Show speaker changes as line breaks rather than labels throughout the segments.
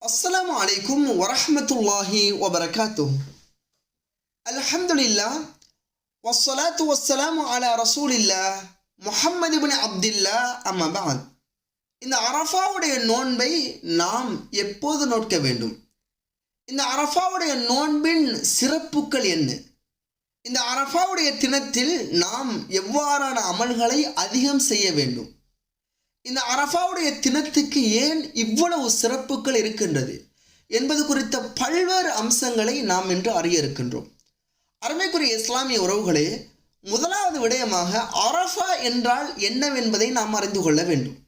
السلام عليكم ورحمة الله وبركاته. الحمد لله والصلاة والسلام على رسول الله محمد بن عبد الله. أما بعد, இந்த அரஃபாவுடைய நோன்பை நாம் எப்போது நோக்க வேண்டும்? இந்த அரஃபாவுடைய நோன்பின் சிறப்புகள் என்ன? இந்த அரஃபாவுடைய தினத்தில் நாம் எவ்வாறான அமல்களை அதிகம் செய்ய வேண்டும்? இந்த அரஃபாவுடைய தினத்துக்கு ஏன் இவ்வளவு சிறப்புகள் இருக்கின்றது என்பது குறித்த பல்வேறு அம்சங்களை நாம் இன்று அறிய இருக்கின்றோம். அருமைக்குரிய இஸ்லாமிய உறவுகளே, முதலாவது விடயமாக அரஃபா என்றால் என்னவென்பதை நாம் அறிந்து கொள்ள வேண்டும்.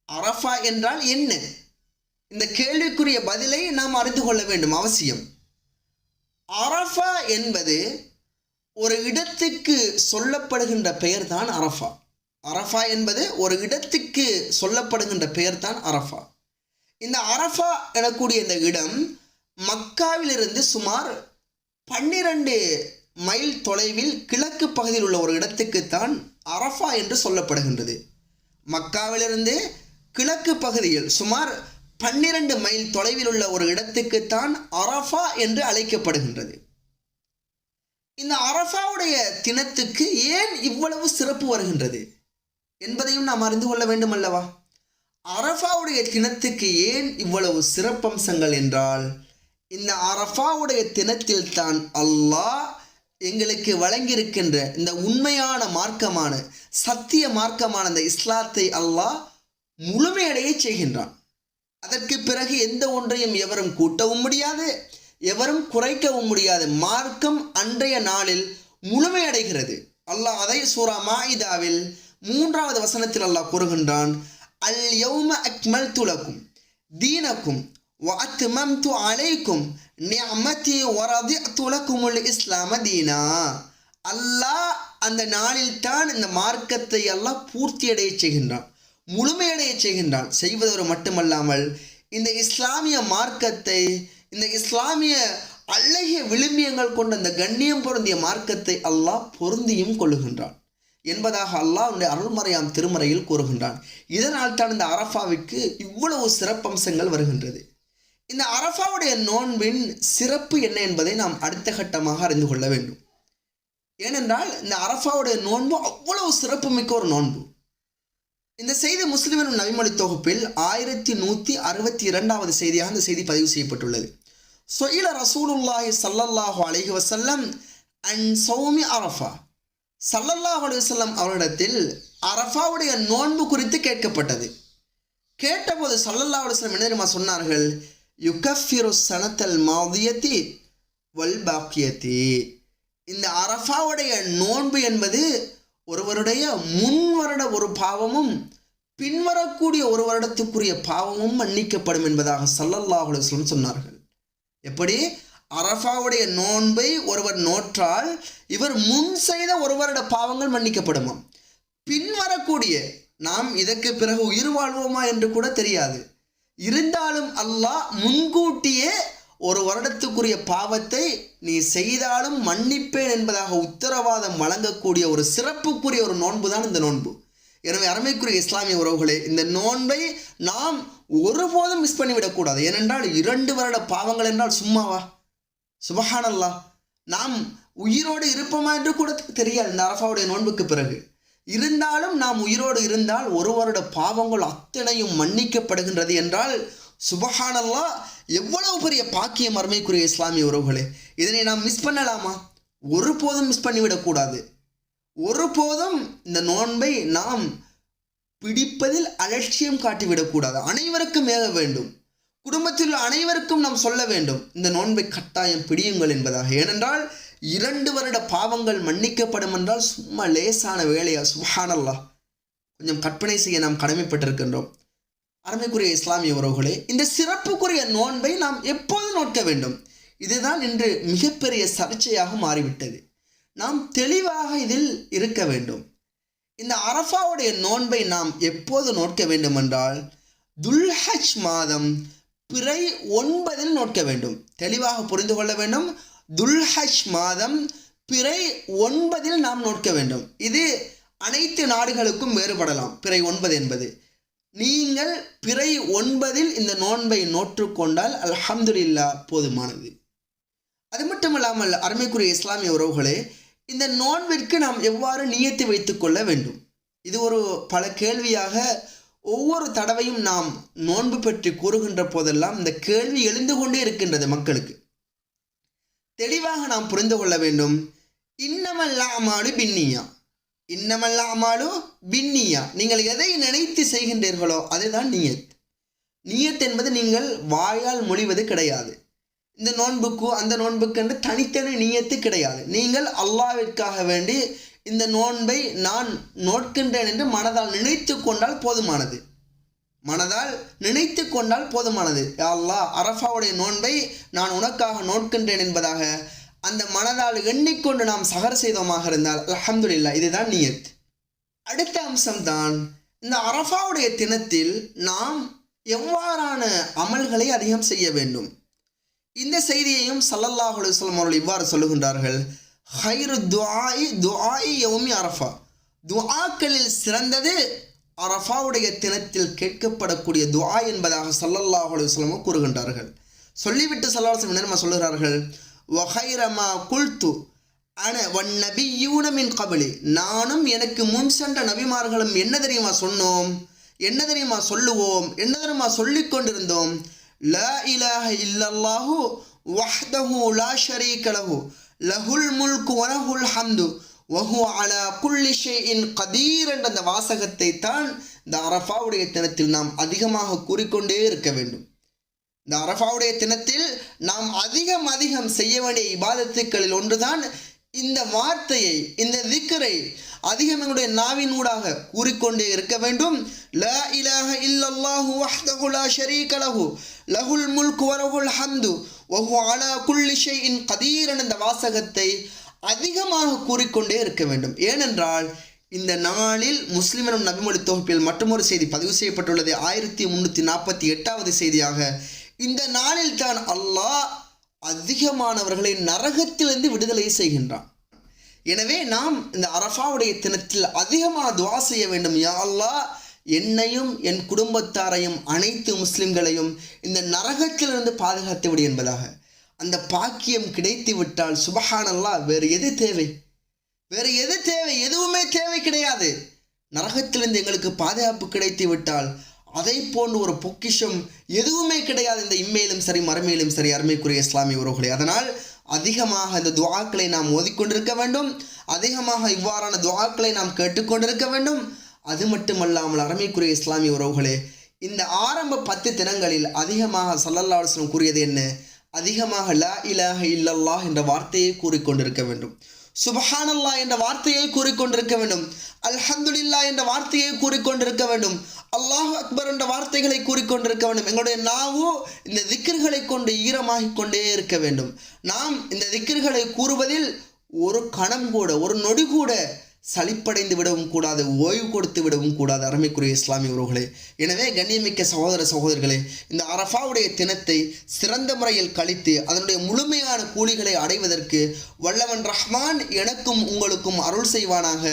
அரஃபா என்றால் என்ன? இந்த கேள்விக்குரிய பதிலை நாம் அறிந்து கொள்ள வேண்டும் அவசியம். அரஃபா என்பது ஒரு இடத்துக்கு சொல்லப்படுகின்ற பெயர் தான் அரஃபா. அரஃபா என்பது ஒரு இடத்துக்கு சொல்லப்படுகின்ற பெயர் தான் அரஃபா. இந்த அரஃபா எனக்கூடிய இந்த இடம் மக்காவிலிருந்து சுமார் 12 மைல் தொலைவில் கிழக்கு பகுதியில் உள்ள ஒரு இடத்துக்குத்தான் அரஃபா என்று சொல்லப்படுகின்றது. மக்காவிலிருந்து கிழக்கு பகுதியில் சுமார் 12 மைல் தொலைவில் உள்ள ஒரு இடத்துக்குத்தான் அரஃபா என்று அழைக்கப்படுகின்றது. இந்த அரஃபாவுடைய தினத்துக்கு ஏன் இவ்வளவு சிறப்பு வருகின்றது என்பதையும் நாம் அறிந்து கொள்ள வேண்டும் அல்லவா? அரஃபாவுடைய தினத்துக்கு ஏன் இவ்வளவு சிறப்பம்சங்கள் என்றால், இந்த அரஃபாவுடைய தினத்தில் தான் அல்லாஹ் எங்களுக்கு வழங்கியிருக்கின்ற இந்த உண்மையான மார்க்கமான சத்திய மார்க்கமான இந்த இஸ்லாத்தை அல்லாஹ் முழுமையடைய செய்கின்றான். அதற்கு பிறகு எந்த ஒன்றையும் எவரும் கூட்டவும் முடியாது, எவரும் குறைக்கவும் முடியாது. மார்க்கம் அன்றைய நாளில் முழுமையடைகிறது. அல்லாஹ் அதை சூரா மாயிதாவில் 3வது வசனத்தில் அல்லாஹ் கூறுகின்றான், அல் யௌம அக்மல்து லக்கும் தீனக்கும் வ அத்மம்து அலைக்கும் நிஅமதி வ ரதிஅது லக்குமுல் இஸ்லாம தீனா. அல்லாஹ் அந்த நாளில் தான் இந்த மார்க்கத்தை அல்லாஹ் பூர்த்தியடைய செய்கின்றான், முழுமையடைய செய்கின்றான். செய்வதோடு மட்டுமல்லாமல் இந்த இஸ்லாமிய மார்க்கத்தை, இந்த இஸ்லாமிய அழகிய விழுமியங்கள் கொண்ட இந்த கண்ணியம் பொருந்திய மார்க்கத்தை அல்லாஹ் பொருந்தியும் கொள்ளுகின்றான் என்பதாக அல்லாஹ் உடைய அருள்மறையாம் திருமறையில் கூறுகின்றான். இதனால் தான் இந்த அரஃபாவிற்கு இவ்வளவு சிறப்பம்சங்கள் வருகின்றது. இந்த அரஃபாவுடைய நோன்பின் சிறப்பு என்ன என்பதை நாம் அடுத்த கட்டமாக அறிந்து கொள்ள வேண்டும். ஏனென்றால் இந்த அரஃபாவுடைய நோன்பு அவ்வளவு சிறப்பு மிக்க ஒரு நோன்பு. இந்த செய்தி முஸ்லிம் எனும் நபிமொழி தொகுப்பில் 1162வது செய்தியாக இந்த செய்தி பதிவு செய்யப்பட்டுள்ளது. சொயில ரசூலுல்லாஹி ஸல்லல்லாஹு அலைஹி வஸல்லம் அன் ஸௌமி அரஃபா. ஸல்லல்லாஹு அலைஹி வஸல்லம் அவரிடத்தில் அரஃபாவுடைய நோன்பு குறித்து கேட்கப்பட்டது. கேட்டபோது ஸல்லல்லாஹு அலைஹி வஸல்லம் என்ன தெரியுமா சொன்னார்கள்? யுகஃபிரு ஸனத்தல் மாதியதி வல் பாக்கியதி. இந்த அரஃபாவுடைய நோன்பு என்பது ஒருவருடைய முன் வருட ஒரு பாவமும் பின்வரக்கூடிய ஒரு வருடத்துக்குரிய பாவமும் மன்னிக்கப்படும் என்பதாக ஸல்லல்லாஹு அலைஹி வஸல்லம் சொன்னார்கள். எப்படி? அரஃபாவுடைய நோன்பை ஒருவர் நோற்றால் இவர் முன் செய்த ஒரு வருட பாவங்கள் மன்னிக்கப்படுமாம். பின்வரக்கூடிய, நாம் இதற்கு பிறகு உயிர் வாழ்வோமா என்று கூட தெரியாது, இருந்தாலும் அல்லாஹ் முன்கூட்டியே ஒரு வருடத்துக்குரிய பாவத்தை நீ செய்தாலும் மன்னிப்பேன் என்பதாக உத்தரவாதம் வழங்கக்கூடிய ஒரு சிறப்புக்குரிய ஒரு நோன்பு தான் இந்த நோன்பு. எனவே அருமைக்குரிய இஸ்லாமிய உறவுகளே, இந்த நோன்பை நாம் ஒருபோதும் மிஸ் பண்ணிவிடக்கூடாது. ஏனென்றால் 2 வருட பாவங்கள் என்றால் சும்மாவா? சுபஹானல்லாஹ், நாம் உயிரோடு இருப்போமா என்று கூட தெரியாது இந்த அரஃபாவுடைய நோன்புக்கு பிறகு. இருந்தாலும் நாம் உயிரோடு இருந்தால் ஒரு வருட பாவங்கள் அத்தனையும் மன்னிக்கப்படுகின்றது என்றால் சுபஹானல்லாஹ், எவ்வளவு பெரிய பாக்கியம் அருமைக்குரிய இஸ்லாமிய உறவுகளே. இதனை நாம் மிஸ் பண்ணலாமா? ஒருபோதும் மிஸ் பண்ணிவிடக்கூடாது. ஒருபோதும் இந்த நோன்பை நாம் பிடிப்பதில் அலட்சியம் காட்டிவிடக்கூடாது. அனைவருக்கும் ஏக வேண்டும். குடும்பத்தில் உள்ள அனைவருக்கும் நாம் சொல்ல வேண்டும், இந்த நோன்பை கட்டாயம் பிடியுங்கள் என்பதாக. ஏனென்றால் 2 வருட பாவங்கள் மன்னிக்கப்படும் என்றால் சும்மா லேசான வேலையா? சுப்ஹானல்லாஹ், கொஞ்சம் கற்பனை செய்ய நாம் கடமைப்பட்டிருக்கின்றோம். அருமைக்குரிய இஸ்லாமிய உறவுகளே, இந்த சிறப்புக்குரிய நோன்பை நாம் எப்போது நோக்க வேண்டும்? இதுதான் இன்று மிகப்பெரிய சர்ச்சையாக மாறிவிட்டது. நாம் தெளிவாக இதில் இருக்க வேண்டும். இந்த அரஃபாவுடைய நோன்பை நாம் எப்போது நோக்க வேண்டும் என்றால், துல்ஹஜ் மாதம் பிறை 9 நோக்க வேண்டும். தெளிவாக புரிந்து கொள்ள வேண்டும். துல்ஹஜ் மாதம் பிறை 9 நாம் நோக்க வேண்டும். இது அனைத்து நாடுகளுக்கும் வேறுபடலாம். பிறை 9 என்பது நீங்கள் பிறை 9 இந்த நோன்பை நோற்றுக்கொண்டால் அல்ஹம்துலில்லாஹ் போதுமானது. அது மட்டுமல்லாமல் அருமைக்குரிய இஸ்லாமிய உறவுகளே, இந்த நோன்பிற்கு நாம் எவ்வாறு நியத்து வைத்துக் கொள்ள வேண்டும்? இது ஒரு பல கேள்வியாக ஒவ்வொரு தடவையும் நாம் நோன்பு பற்றி கூறுகின்ற போதெல்லாம் இந்த கேள்வி எழுந்து கொண்டே இருக்கின்றது மக்களுக்கு. தெளிவாக நாம் புரிந்து கொள்ள வேண்டும். இன்னமல் அமாலு பின்னியா, இன்னமல் அமாலு பின்னியா. நீங்கள் எதை நினைத்து செய்கின்றீர்களோ அதுதான் நியத். நியத் என்பது நீங்கள் வாயால் மொழிவது கிடையாது. இந்த நோன்புக்கு அந்த நோன்புக்கு என்று தனித்தனி நியத்து கிடையாது. நீங்கள் அல்லாஹ்விற்காக வேண்டி இந்த நோன்பை நான் நோட்கின்றேன் என்று மனதால் நினைத்து கொண்டால் போதுமானது. மனதால் நினைத்து கொண்டால் போதுமானது. யா அல்லாஹ், அரஃபாவுடைய நோன்பை நான் உனக்காக நோட்கின்றேன் என்பதாக அந்த மனதால் எண்ணிக்கொண்டு நாம் சஹர் செய்தோமாக இருந்தால் அல்ஹம்துலில்லாஹ், இதுதான் நியத். அடுத்த அம்சம்தான் இந்த அரஃபாவுடைய தினத்தில் நாம் எவ்வாறான அமல்களை அதிகம் செய்ய வேண்டும். இந்த செய்தியையும் ஸல்லல்லாஹு அலைஹி வஸல்லம் அவர்கள் இவ்வாறு சொல்லுகின்றார்கள். ஹைரு துஆஇ யௌமி அரஃபா. துஆக்களில் சிறந்தது அரஃபாவுடைய தினத்தில் கேட்கப்படக்கூடிய துஆ என்பதாக ஸல்லல்லாஹு அலைஹி வஸல்லம் கூறுகின்றார்கள். சொல்லிவிட்டு ஸல்லல்லாஹு அலைஹி வஸல்லம் சொல்லுகிறார்கள், வ ஹைரமா குல்து அன வன் நபியூன மின் கப்லி. நானும் எனக்கு முன் சென்ற நபிமார்களும் என்ன தெரியுமா சொன்னோம், என்ன தெரியுமா சொல்லுவோம், என்ன தெரியுமா சொல்லிக் கொண்டிருந்தோம்? லா இலாஹ இல்லல்லாஹு வஹ்தஹு லா ஷரீக லஹு லஹுல் முல்கு வ லஹுல் ஹம்து வஹுவ அலா குல்லி ஷைஇன் கதீர் என்ற அந்த வாசகத்தை தான் இந்த அரஃபாவுடைய தினத்தில் நாம் அதிகமாக கூறிக்கொண்டே இருக்க வேண்டும். இந்த அரஃபாவுடைய தினத்தில் நாம் அதிகம் செய்ய வேண்டிய இபாதத்துக்களில் ஒன்றுதான் இந்த வார்த்தையை, இந்த திக்ரை அதிகம் எங்களுடைய நாவினூடாக கூறிக்கொண்டே இருக்க வேண்டும். லா இலாஹ இல்லல்லாஹு வஹ்தஹு லா ஷரீக லஹு லஹுல் முல்கு வ லஹுல் ஹம்து வஹுவ அலா குல்லி ஷைஇன் கதீர் என்ற இந்த வாசகத்தை அதிகமாக கூறிக்கொண்டே இருக்க வேண்டும். ஏனென்றால் இந்த நாளில் முஸ்லிம் எனும் நபிமொழி தொகுப்பில் மற்றொரு செய்தி பதிவு செய்யப்பட்டுள்ளது. 1348வது செய்தியாக, இந்த நாளில் தான் அல்லாஹ் அதிகமானவர்களை நரகத்திலிருந்து விடுதலை செய்கின்றான். எனவே நாம் இந்த அரஃபாவுடைய தினத்தில் அதிகமாக துஆ செய்ய வேண்டும். யா அல்லாஹ், என்னையும் என் குடும்பத்தாரையும் அனைத்து முஸ்லிம்களையும் இந்த நரகத்திலிருந்து பாதுகாத்து விடு என்பதாக. அந்த பாக்கியம் கிடைத்து விட்டால் சுபஹானல்லாஹ், வேறு எது தேவை? வேறு எது தேவை? எதுவுமே தேவை கிடையாது. நரகத்திலிருந்து எங்களுக்கு பாதுகாப்பு கிடைத்து விட்டால் அதை போன்று ஒரு பொக்கிஷம் எதுவுமே கிடையாது இந்த இம்மையிலும் சரி மறுமையிலும் சரி. அருமைக்குரிய இஸ்லாமிய உறவுகளே, அதனால் அதிகமாக இந்த துஆக்களை நாம் ஓதிக்கொண்டிருக்க வேண்டும். அதிகமாக இவ்வாறான துஆக்களை நாம் கேட்டுக்கொண்டிருக்க வேண்டும். அது மட்டுமல்லாமல் அருமைக்குரிய இஸ்லாமிய உறவுகளே, இந்த ஆரம்ப 10 தினங்களில் அதிகமாக ஸல்லல்லாஹு அலைஹி வஸல்லம் கூறியது என்ன? அதிகமாக லா இலாஹ இல்லல்லாஹ் என்ற வார்த்தையை கூறிக்கொண்டிருக்க வேண்டும். சுப்ஹானல்லாஹ் என்ற வார்த்தையை கூறிக்கொண்டிருக்க வேண்டும். அல்ஹம்துலில்லாஹ் என்ற வார்த்தையை கூறிக்கொண்டிருக்க வேண்டும். அல்லாஹு அக்பர் என்ற வார்த்தைகளை கூறிக்கொண்டிருக்க வேண்டும். எங்களுடைய நாவு இந்த திக்ர்களை கொண்டு ஈரமாகிக் கொண்டே இருக்க வேண்டும். நாம் இந்த திக்ர்களை கூறுவதில் ஒரு கணம் கூட, ஒரு நொடி கூட சலிப்படைந்து விடவும் கூடாது, ஓய்வு கொடுத்து விடவும் கூடாது. அருமைக்குரிய இஸ்லாமிய உறவுகளே, எனவே கண்ணியமிக்க சகோதர சகோதரிகளே, இந்த அரஃபாவுடைய தினத்தை சிறந்த முறையில் கழித்து அதனுடைய முழுமையான கூலிகளை அடைவதற்கு வல்லவன் ரஹ்மான் எனக்கும் உங்களுக்கும் அருள் செய்வானாக.